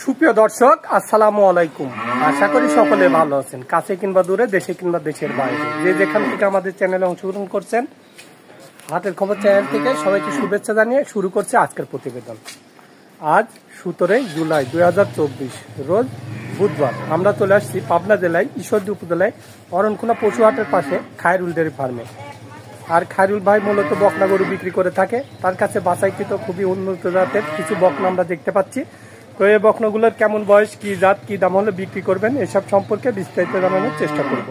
সুপ্রিয় দর্শক, আসসালামু আলাইকুম। আশা করি সকলে ভালো আছেন, কাছে কিংবা দূরে, দেশে কিংবা দেশের বাইরে, যে যেখান থেকে আমাদের চ্যানেলে অংশগ্রহণ করছেন। হাটের খবর চ্যানেল থেকে সবাইকে শুভেচ্ছা জানিয়ে শুরু করছে আজকের প্রতিবেদন। আজ 17 জুলাই 2024 রোজ বুধবার। আমরা চলে আসছি পাবনা জেলায় ঈশ্বরদী উপজেলায় অরণখোলা পশু হাটের পাশে খায়রুল ডেয়ারি ফার্মে। আর খায়রুল ভাই মূলত বকনা গরু বিক্রি করে থাকে। তার কাছে বাছাইকৃত খুবই উন্নত জাতের কিছু বকনা আমরা দেখতে পাচ্ছি। তো এই বকনাগুলোর কেমন বয়স, কি জাত, কি দাম হলে বিক্রি করবেন, এসব সম্পর্কে বিস্তারিত জানানোর চেষ্টা করব।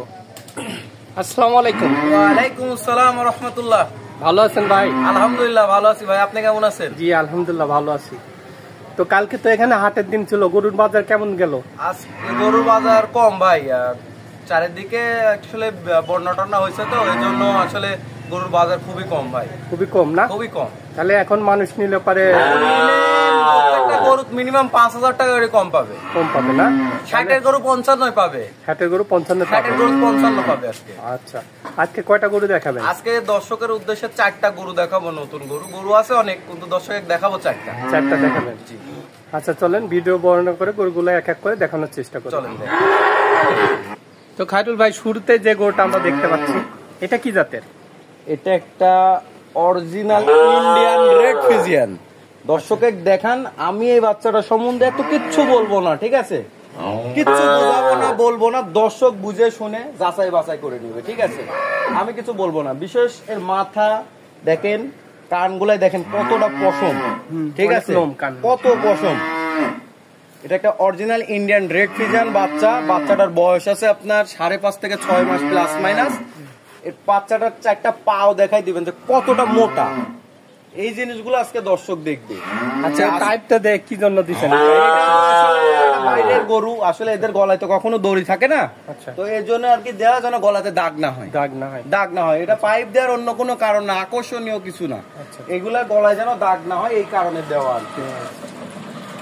আসসালামু আলাইকুম। ওয়ালাইকুম আসসালাম ওয়া রাহমাতুল্লাহ। ভালো আছেন ভাই? আলহামদুলিল্লাহ ভালো আছি ভাই, আপনি কেমন আছেন? জি আলহামদুলিল্লাহ ভালো আছি। তো কালকে তো এখানে হাটের দিন ছিল, গরুর বাজার কেমন গেল? আজকে গরুর বাজার কম ভাই, চারিদিকে আসলে বন্যা টন্যা হয়েছে, তো এই জন্য আসলে গরুর বাজার খুবই কম ভাই। খুবই কম না? খুবই কম। তাহলে এখন মানুষ নিলে পারে গরু মিনিমাম 5,000 টাকা করে কম পাবে। কম পাবে না? 60 এর গরু 55 পাবে। 60 এর গরু 55 60 এর গরু 55 পাবে আজকে। আচ্ছা, আজকে কয়টা গরু দেখাবেন? আজকে দর্শকের উদ্দেশ্যে 4টা গরু দেখাবো। নতুন গরু গরু আছে অনেক, কিন্তু দর্শক দেখাবো 4টা। 4টা দেখাবেন? জি। আচ্ছা চলেন ভিডিও বর্ণনা করে গরুগুলো এক এক করে দেখানোর চেষ্টা করি। চলেন। তো খায়রুল ভাই, শুরুতে যে গরুটা আমরা দেখতে পাচ্ছি, এটা কি জাতের? এটা একটা অরিজিনাল ইন্ডিয়ান রেড ফিজিয়ান। দর্শকের দেখান, আমি এই বাচ্চাটা সম্বন্ধে এত কিচ্ছু বলবো না, ঠিক আছে? কিচ্ছু বোঝাবো না, বলবো না, দর্শক বুঝে শুনে যাচাই বাছাই করে নিবে, ঠিক আছে? আমি কিছু বলবো না। বিশেষ এর মাথা দেখেন, কানগুলাই দেখেন কতটা পশম, ঠিক আছে? কত পশম। এটা একটা অরিজিনাল ইন্ডিয়ান রেড ফিজিয়ান বাচ্চা। বাচ্চাটার বয়স আছে আপনার 5.5 থেকে 6 মাস প্লাস মাইনাস। এই বাচ্চাটার 4টা পাও দেখাই দিবেন যে কতটা মোটা। এই জিনিসগুলো আজকে দর্শক দেখবে। আচ্ছা, টাইপটা দেখ কি জন্য দিছেন? বাইরের গরু আসলে এদের গলায় তো কখনো দড়ি থাকে না, তো এর জন্য আর কি দেওয়া যেন গলাতে দাগ না হয়। দাগ না হয়, এটা পাইপ দেওয়ার অন্য কোনো কারণ না, আকর্ষণীয় কিছু না। এগুলা গলায় যেন দাগ না হয়, এই কারণে দেওয়া আর কি।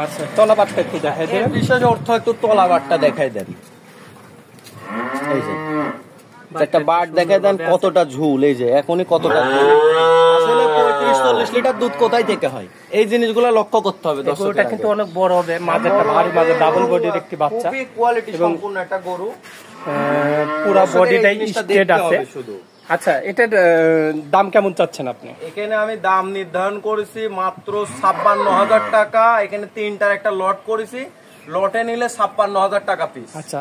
আচ্ছা, তলাবাটটা একটু দেখাই দেন। বিশেষ অর্থ একটু তলাবাটটা দেখাই দেন। এই যে একটা বাট দেখাই দেন, কতটা ঝুল। এই যে এখনই কতটা ঝুল। আসলে 35-40 লিটার দুধ কোথায় থেকে হয়, এই জিনিসগুলো লক্ষ্য করতে হবে। গরুটা কিন্তু অনেক বড় হবে, মাঝেরটা ভারী, মাঝে ডাবল বডির একটি বাচ্চা, খুবই কোয়ালিটি সম্পূর্ণ একটা গরু। পুরো বডিটাই স্ট্রেট আছে শুধু। আচ্ছা, এটার দাম কেমন চাচ্ছেন আপনি? এখানে আমি দাম নির্ধারণ করেছি মাত্র 56,000 টাকা। এখানে 3টার একটা লট করেছি, লটে নিলে 56,000 টাকা পিস। আচ্ছা,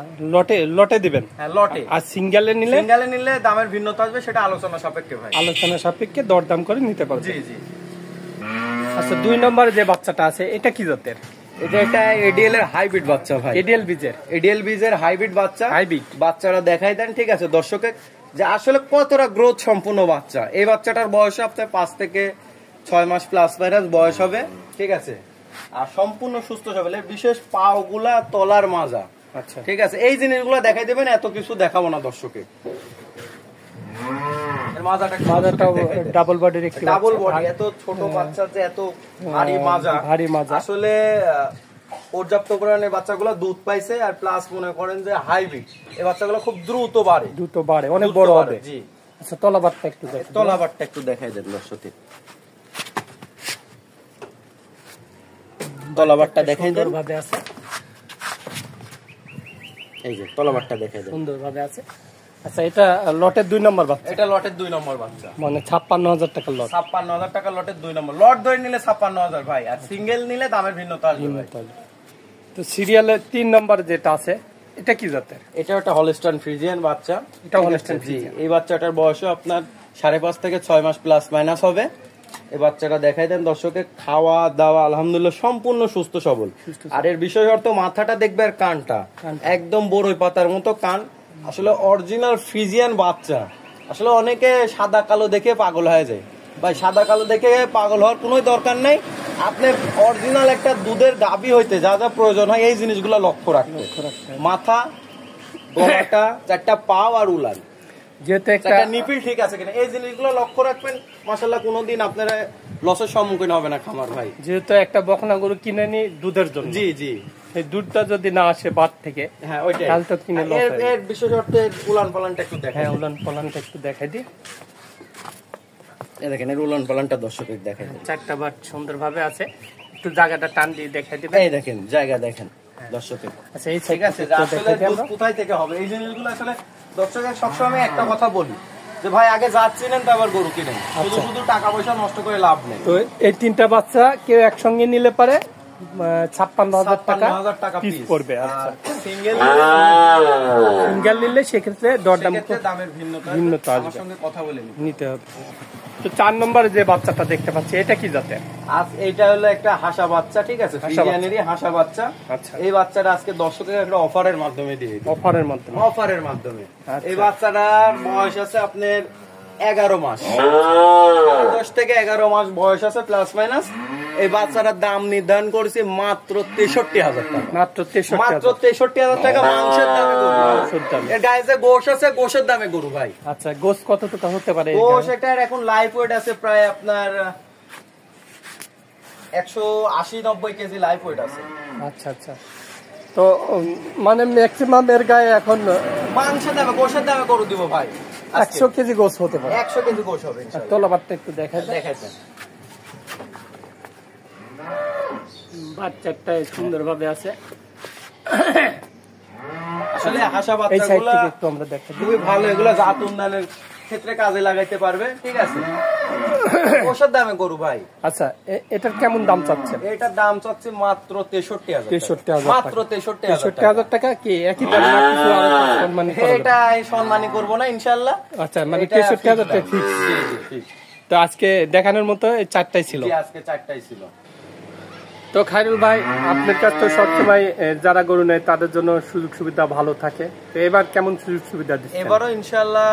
লটে দিবেন? হ্যাঁ, লটে। আর সিঙ্গেলে নিলে দামের ভিন্নতা আসবে, সেটা আলোচনা সাপেক্ষে ভাই। আলোচনা সাপেক্ষে দরদাম করে নিতে পারবেন। জি জি। আচ্ছা, 2 নম্বরে যে বাচ্চাটা আছে, এটা কি জাতের? এটা একটা এডিএল এর হাইব্রিড বাচ্চা ভাই। এডিএল বীজের হাইব্রিড বাচ্চা। বাচ্চারা দেখাই দেন, ঠিক আছে দর্শকের, যে আসলে কতটা গ্রোথ সম্পূর্ণ বাচ্চা। এই বাচ্চাটার বয়স আপনার 5 থেকে 6 মাস প্লাস মাইনাস বয়স হবে, ঠিক আছে? আর সম্পূর্ণ সুস্থ সবল। বিশেষ পাও গুলা, তলার মাজা, আচ্ছা ঠিক আছে, এই জিনিসগুলো দেখাই দেবেন। এত কিছু দেখাবো না দর্শকে। ডাবল বডির একটি ডাবল বডি, এত ছোট বাচ্চা যে এত ভারী মাজা। আসলে পর্যাপ্ত পরিমাণে বাচ্চাগুলো দুধ পাইছে, আর প্লাস মনে করেন যে হাইব্রিড, এই বাচ্চাগুলো খুব দ্রুত বাড়ে, অনেক বড় হবে। জি। আচ্ছা, তলাবাটটা একটু দেখাই দেন দর্শকে। তলাবাটটা দেখাই দেন, ভাবে আছে। এই যে তলাবাটটা দেখাই দেন, সুন্দর ভাবে আছে। আচ্ছা, এটা লটের 2 নম্বর বাচ্চা? এটা লটের 2 নম্বর বাচ্চা, মানে 56,000 টাকা লট। 56,000 টাকা লটের 2 নম্বর। লট ধরে নিলে 56,000 ভাই, আর সিঙ্গেল নিলে দামের ভিন্নতা আসবে। তো সিরিয়ালে 3 নম্বর যেটা আছে, এটা কি জাতের? এটা একটা হলস্টাইন ফ্রিজিয়ান বাচ্চা। এটা হলস্টাইন ফ্রিজিয়ান। এই বাচ্চাটার বয়স আপনার 5.5 থেকে 6 মাস প্লাস মাইনাস হবে। এই বাচ্চাটা দেখাই দেন দর্শকে। খাওয়া দাওয়া আলহামদুলিল্লাহ সম্পূর্ণ সুস্থ সবল। আর এর বিষয় অর্থ মাথাটা দেখবে, আর কানটা একদম বড়ই পাতার মতো কান। আসলে অরিজিনাল ফ্রিজিয়ান বাচ্চা। আসলে অনেকে সাদা কালো দেখে পাগল হয়ে যায় ভাই, সাদা কালো দেখে পাগল হওয়ার কোনো দরকার নেই। আপনার অরিজিনাল একটা দুধের গাভী হইতে যা যা প্রয়োজন হয়, এই জিনিসগুলো লক্ষ্য রাখতে। মাথা, গলাটা, 4টা পাও আর উলান, যেহেতু একটা নিপিল ঠিক আছে কিনা, এই জিনিসগুলো লক্ষ্য রাখবেন। মাশাআল্লাহ, কোনোদিন আপনারা লসের সম্মুখীন হবে না খামার ভাই। যেহেতু একটা বকনা গরু কিনে নি দুধের জন্য। জি জি। এই দুধটা যদি না আসে বাদ থেকে, হ্যাঁ ওইটাই, তাহলে তো কিনে লস হয়। এর বিশেষ অর্থে উলান পালানটা একটু দেখাই। হ্যাঁ, উলান পালানটা একটু দেখাই দিই। এই দেখেন, এর উলান পালানটা দর্শকের দেখাই। 4টা বাট সুন্দরভাবে আছে। একটু জায়গাটা টান দিয়ে দেখাই দিবেন। এই দেখেন জায়গা দেখেন দর্শকের। আচ্ছা এই ঠিক আছে, যে আসলে দুধ কোথায় থেকে হবে এই জিনিসগুলো আসলে দর্শকের সবসময় একটা কথা বলি যে ভাই আগে জাত চিনেন তো আবার গরু কিনেন, শুধু শুধু টাকা পয়সা নষ্ট করে লাভ নেই। তো এই 3টা বাচ্চা কেউ একসঙ্গে নিলে পারে 56,000 টাকা পিস পড়বে। আচ্ছা সিঙ্গেল নিলে সেক্ষেত্রে দরদাম দামের ভিন্নতা আসবে, সঙ্গে কথা বলে নিতে হবে। তো 4 নম্বরে যে বাচ্চাটা দেখতে পাচ্ছি এটা কি জাতের? এইটা হলো একটা হাসা বাচ্চা, ঠিক আছে, ফ্রিজিয়ানেরই হাসা বাচ্চা। আচ্ছা এই বাচ্চাটা আজকে দর্শকের একটা অফারের মাধ্যমে দিয়ে দিই। অফারের মাধ্যমে? অফারের মাধ্যমে। আচ্ছা। এই বাচ্চাটার বয়স আছে আপনার 11 মাস, 10 থেকে 11 মাস বয়স আছে প্লাস মাইনাস। এই বাচ্চাটার দাম নির্ধারণ করেছি মাত্র 63,000 টাকা। মাত্র 63,000 টাকা মাংসের দামে গরু। এর গায়ে যে গোশ আছে গোশের দামে গরু ভাই। আচ্ছা গোশ কতটুকু হতে পারে? গোশ এটার এখন লাইফ ওয়েট আছে প্রায় আপনার 180-90 কেজি লাইফ ওয়েট আছে। আচ্ছা আচ্ছা। তো মানে ম্যাক্সিমাম এর গায়ে এখন মাংসের দামে গোশের দামে গরু দিব ভাই। 100 কেজি গোশ হতে পারে। 100 কেজি গোশ হবে ইনশাআল্লাহ। তলাবারটা একটু দেখাই দেখাইছেন বাচ্চাটা সুন্দরভাবে আছে। আসলে হাসা এই সাইড বাচ্চাগুলো থেকে একটু আমরা দেখাই। খুবই ভালো, এগুলো জাত উন্নয়নের ক্ষেত্রে কাজে লাগাইতে পারবে, ঠিক আছে। গোশের দামে গরু ভাই। আচ্ছা এটার কেমন দাম চাচ্ছেন? এটার দাম চাচ্ছে মাত্র 63,000 63,000 মাত্র 63,000 63,000 টাকা। কি একই দাম না কিছু আরো সম্মানী করা যাবে? এটা সম্মানী করব না ইনশাআল্লাহ। আচ্ছা মানে 63,000 টাকা ফিক্স। জি জি ফিক্স। তো আজকে দেখানোর মতো এই 4টাই ছিল। জি আজকে 4টাই ছিল। তো খায়রুল ভাই আপনার কাছে তো সবসময় যারা গরু নেয় তাদের জন্য সুযোগ সুবিধা ভালো থাকে, তো এবার কেমন সুযোগ সুবিধা দিচ্ছেন? এবারও ইনশাআল্লাহ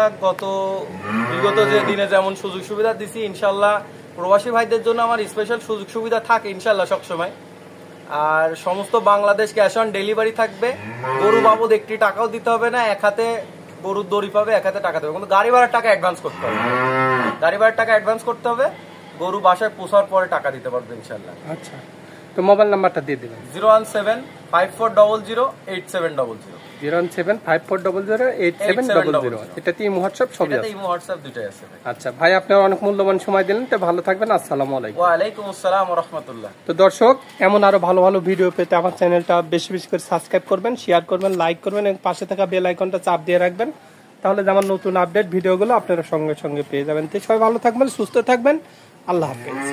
বিগত যে দিনে যেমন সুযোগ সুবিধা দিছি ইনশাআল্লাহ প্রবাসী ভাইদের জন্য আমার স্পেশাল সুযোগ সুবিধা থাকে ইনশাআল্লাহ সবসময়। আর সমস্ত বাংলাদেশ ক্যাশ অন ডেলিভারি থাকবে। গরু বাবদ একটি টাকাও দিতে হবে না, এক হাতে গরুর দড়ি পাবে, এক হাতে টাকা দেবে, কিন্তু গাড়ি ভাড়ার টাকা অ্যাডভান্স করতে হবে। গাড়ি ভাড়ার টাকা অ্যাডভান্স করতে হবে, গরু বাসায় পৌঁছার পরে টাকা দিতে পারবে ইনশাআল্লাহ। আচ্ছা তো মোবাইল নাম্বারটা দিয়ে দিবেন। 01754008700 01754008700। এটাতে ইমো হোয়াটসঅ্যাপ সবই আছে? ইমো হোয়াটসঅ্যাপ দুটোই আছে। আচ্ছা ভাই আপনার অনেক মূল্যবান সময় দিলেন, তো ভালো থাকবেন। আসসালামু আলাইকুম। ওয়া আলাইকুম আসসালাম ওয়া রাহমাতুল্লাহ। তো দর্শক এমন আরো ভালো ভালো ভিডিও পেতে আমার চ্যানেলটা বেশি বেশি করে সাবস্ক্রাইব করবেন, শেয়ার করবেন, লাইক করবেন এবং পাশে থাকা বেল আইকনটা চাপ দিয়ে রাখবেন, তাহলে যেমন নতুন আপডেট ভিডিওগুলো আপনারা সঙ্গে সঙ্গে পেয়ে যাবেন। তো সবাই ভালো থাকবেন, সুস্থ থাকবেন, আল্লাহ হাফেজ।